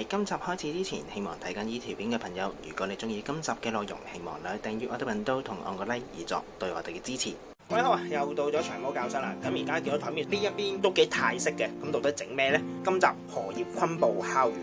喺今集開始之前，希望睇緊呢條片嘅朋友，如果你中意今集嘅內容，希望你訂閱我哋頻道同按個 like 以作對我哋嘅支持。各位好啊，又到咗長毛教室啦。咁而家見到台面呢一邊都幾泰式嘅，咁到底整咩呢？今集荷葉昆布烤魚。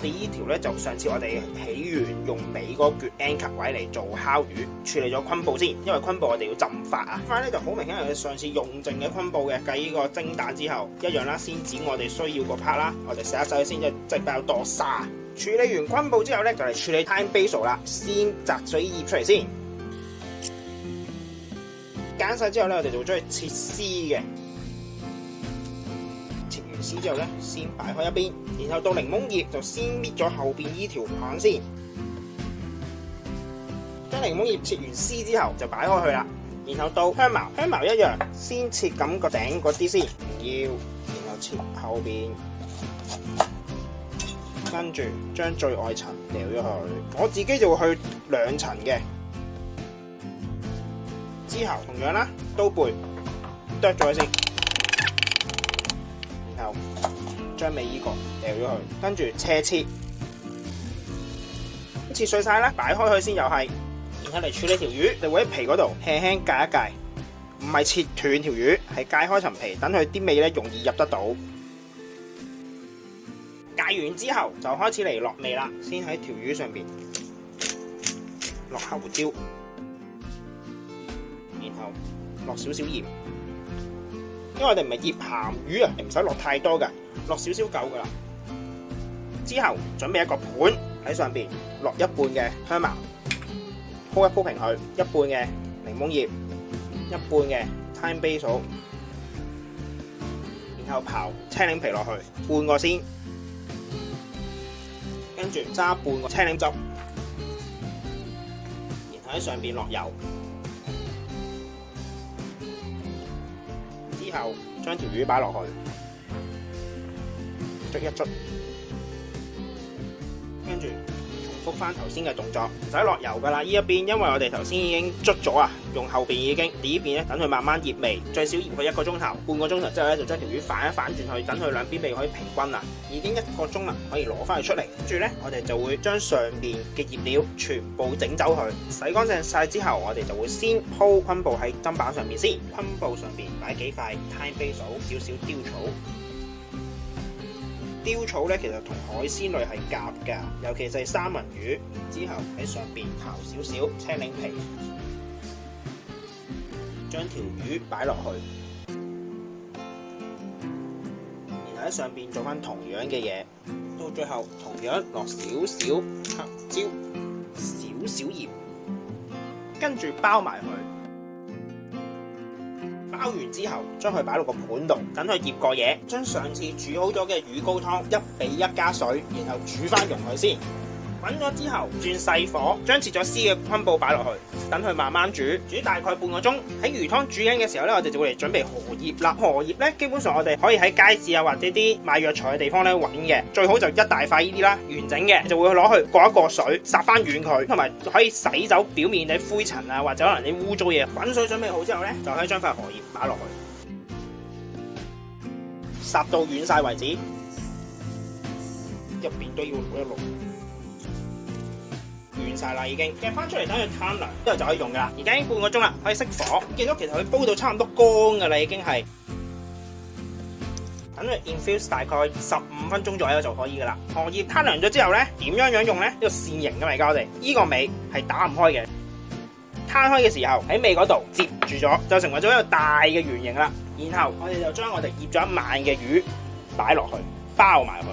呢條咧就上次我哋起完用尾嗰橛 anchor 位嚟做烤魚，處理咗昆布先，因為昆布我哋要浸發啊。塊咧就好明顯係上次用剩嘅昆布嘅，計呢個蒸蛋之後一樣啦，先剪我哋需要個 part 啦，我哋洗一洗先，即係比較多沙。處理完昆布之後咧，就嚟處理 thyme basil 啦，先摘咗啲葉出嚟先，揀晒之後咧，我哋就會將佢切絲嘅。切完絲之後咧，先擺開一邊，然後到檸檬葉就先搣咗後邊呢條棒先。將檸檬葉切完絲之後就擺開去啦，然後到香茅，香茅一樣先切咁個頂嗰啲先，唔要，然後切後邊，跟住將最外層掉咗去。我自己就會去兩層嘅，之後同樣啦，刀背剁咗佢先。然後將尾依個掉咗去，跟住斜切，切碎晒啦，擺開佢先又係，然後嚟處理條魚，你會喺皮嗰度輕輕界一界，唔係切斷條魚，係界開層皮，等佢啲味咧容易入得到。界完之後就開始嚟落味啦，先喺條魚上邊落黑胡椒，然後落少少鹽。因為我哋唔係醃鹹魚啊，唔使落太多㗎，落少少夠㗎啦。之後準備一個盤喺上邊，落一半嘅香茅，鋪一鋪平佢，一半嘅檸檬葉，一半嘅 thyme basil，然後刨青檸皮落去，半個先，跟住揸半個青檸汁，然後喺上邊落油。之後將條魚擺落去，捽一捽，跟住重複翻頭先嘅動作，唔使落油噶啦。呢一邊因為我哋頭先已經捽咗啊，用後邊已經，呢邊咧等佢慢慢醃味，最少醃佢1個鐘頭，半個鐘頭之後咧就將條魚反一反轉去，等佢兩邊味可以平均啦。已經1個鐘啦，可以攞翻佢出嚟。跟住咧，我哋就會將上邊嘅醃料全部整走佢，洗乾淨晒之後，我哋就會先鋪昆布喺砧板上面先，昆布上邊擺幾塊 thyme basil，少少雕草。雕草咧其實同海鮮類係夾㗎，尤其是三文魚。之後喺上邊刨少少青檸皮，將條魚擺落去，然後喺上邊做翻同樣嘅嘢，到最後同樣落少少黑椒、少少鹽，跟住包埋佢。包完之後，將佢擺落個盤度，等佢醃過嘢。將上次煮好咗嘅魚膏湯1比1加水，然後煮翻溶佢先。滾咗之後，轉細火，將切咗絲嘅昆布擺落去，等佢慢慢煮，煮大概半個鐘。喺魚湯煮緊嘅時候咧，我哋就會嚟準備荷葉啦。荷葉咧，基本上我哋可以喺街市啊或者啲賣藥材嘅地方咧揾嘅，最好就一大塊呢啲啦，完整嘅，就會攞去過一過水，烚翻軟佢，同埋可以洗走表面啲灰塵啊或者可能啲污糟嘢。滾水準備好之後咧，就可以將塊荷葉擺落去，烚到軟晒為止，入邊都要滷一滷。軟晒啦，已經夾翻出嚟等佢攤涼，之後就可以用噶啦。而家已經半個鐘啦，可以熄火。見到其實佢煲到差唔多乾噶啦，已經係等佢 infuse 大概15分鐘左右就可以噶啦。荷葉攤涼咗之後咧，點樣用咧？呢個扇形噶嘛，而家我哋呢個尾係打唔開嘅，攤開嘅時候喺尾嗰度接住咗，就成為咗一個大嘅圓形啦。然後我哋就將我哋醃咗一晚嘅魚擺落去，包埋佢。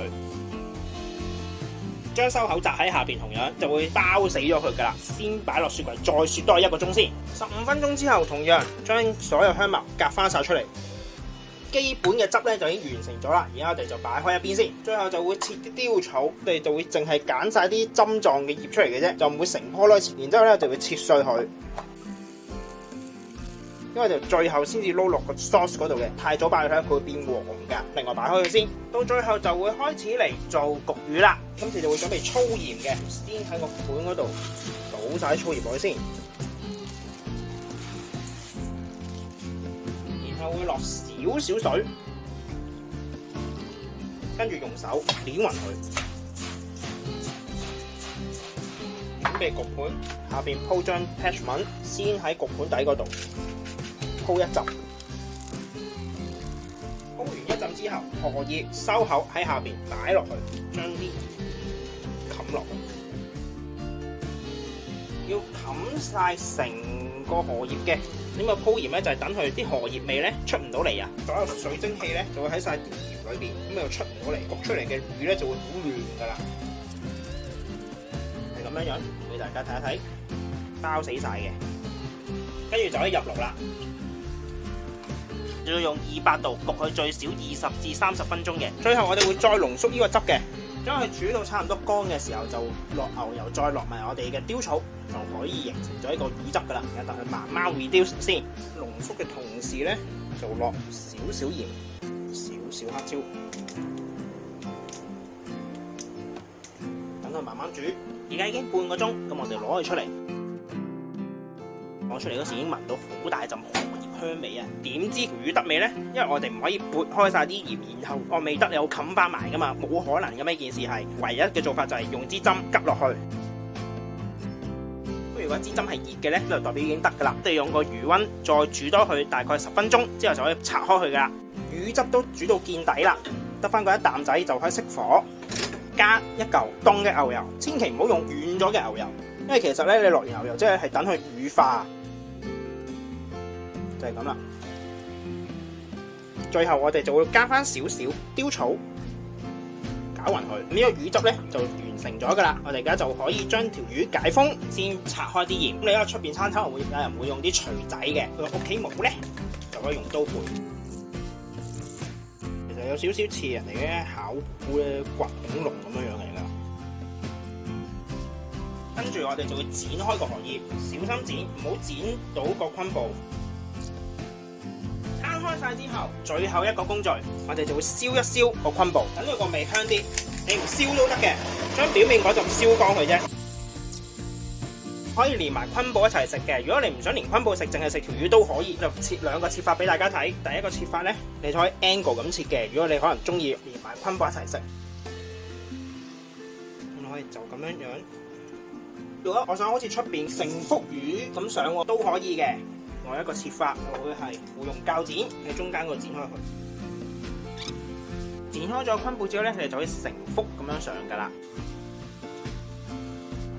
將收口砸喺下邊，同樣就會包死咗佢噶啦。先擺落雪櫃，再雪多1個鐘先。15分鐘之後，同樣將所有香茅夾翻晒出嚟。基本嘅汁咧就已經完成咗啦。而家我哋就擺開一邊先。最後就會切啲雕草，我哋就會淨係揀晒啲針狀嘅葉出嚟嘅啫，就唔會成棵攞切。然之後咧就會切碎佢。因為就最後先至撈落個 sauce 嗰度嘅。太早擺去睇，佢會變黃㗎。另外擺開佢先，到最後就會開始嚟做焗魚啦。今次就會準備粗鹽嘅，先喺個盤嗰度倒晒粗鹽落去先，然後會落少少水，跟住用手捻勻佢。準備焗盤，下邊鋪張 parchment， 先喺焗盤底嗰度鋪一浸。鋪完一浸之後，荷葉收口喺下邊擺落去，將啲冚落去，要冚晒成個荷葉嘅。點解鋪鹽咧？就係等佢啲荷葉味咧出唔到嚟啊！所有水蒸氣咧就會喺晒啲鹽裏邊，咁又出唔到嚟，焗出嚟嘅魚咧就會好亂噶啦。係咁樣樣，俾大家睇一睇，包死晒嘅，跟住就可以入爐啦。要用200度焗佢最少20至30分鐘嘅。最後我哋會再濃縮呢個汁嘅，將佢煮到差唔多乾嘅時候，就落牛油，再落埋我哋嘅雕草，就可以形成咗一個魚汁噶啦。等佢慢慢 reduce 先，濃縮嘅同時咧，就落少少鹽、少少黑椒，等佢慢慢煮。而家已經半個鐘，咁我哋攞佢出嚟。攞出嚟嗰時已經聞到好大陣荷葉香味啊！點知魚得味咧？因為我哋唔可以撥開晒啲鹽，然後我未得你又冚翻埋噶嘛，冇可能嘅呢件事係。唯一嘅做法就係用支針拮落去。咁如果支針係熱嘅咧，就代表已經得噶啦。我哋用個魚溫再煮多佢大概10分鐘之後就可以拆開佢噶啦。魚汁都煮到見底啦，得翻嗰一啖仔就可以熄火。加一嚿凍嘅牛油，千祈唔好用軟咗嘅牛油，因為其實咧你落完牛油即係等佢乳化，就係咁啦。最後我哋就會加翻少少雕草，攪勻佢。呢個魚汁咧就完成咗噶啦。我哋而家就可以將條魚解封，先拆開啲鹽。咁你喺出邊餐廳有人會用啲錘仔嘅，佢屋企冇咧就可以用刀背。有少少似人哋嘅考古咧掘恐龍咁樣樣嚟㗎，跟住我哋就會剪開個荷葉，小心剪，唔好剪到個昆布。攤開晒之後，最後一個工序，我哋就會燒一燒個昆布，等佢個味香啲。你唔燒都得嘅，將表面嗰陣燒乾佢啫。可以連埋昆布一齊食嘅。如果你唔想連昆布食，淨係食條魚都可以。就切兩個切法俾大家睇。第一個切法咧，你就可以 angle 咁切嘅。如果你可能中意連埋昆布一齊食，咁可以就咁樣樣。如果我想好似出邊成幅魚咁上喎，都可以嘅。我一個切法就會係會用鉸剪喺中間嗰度剪開佢。剪開咗昆布之後咧，你就可以成幅咁樣上噶啦。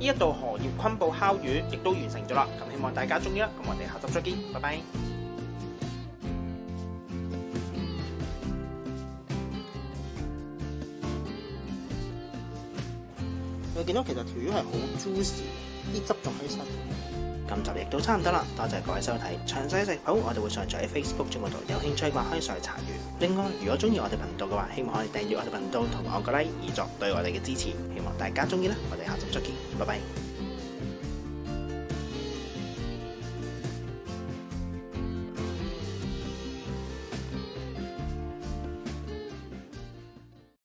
呢一道荷葉昆布烤魚亦都完成咗啦，咁希望大家中意啦，咁我哋下集再見，拜拜。你見到其實條魚係好 juicy， 啲汁仲喺身。今集亦都差唔多啦，多謝各位收睇，詳細食譜我哋會上載喺 Facebook 專頁度，有興趣嘅話可以上去查閱。另外，如果中意我哋頻道嘅話，希望可以訂閱我哋頻道同我個 like 以作對我哋嘅支持。希望大家中意啦，我哋下集再見，拜拜。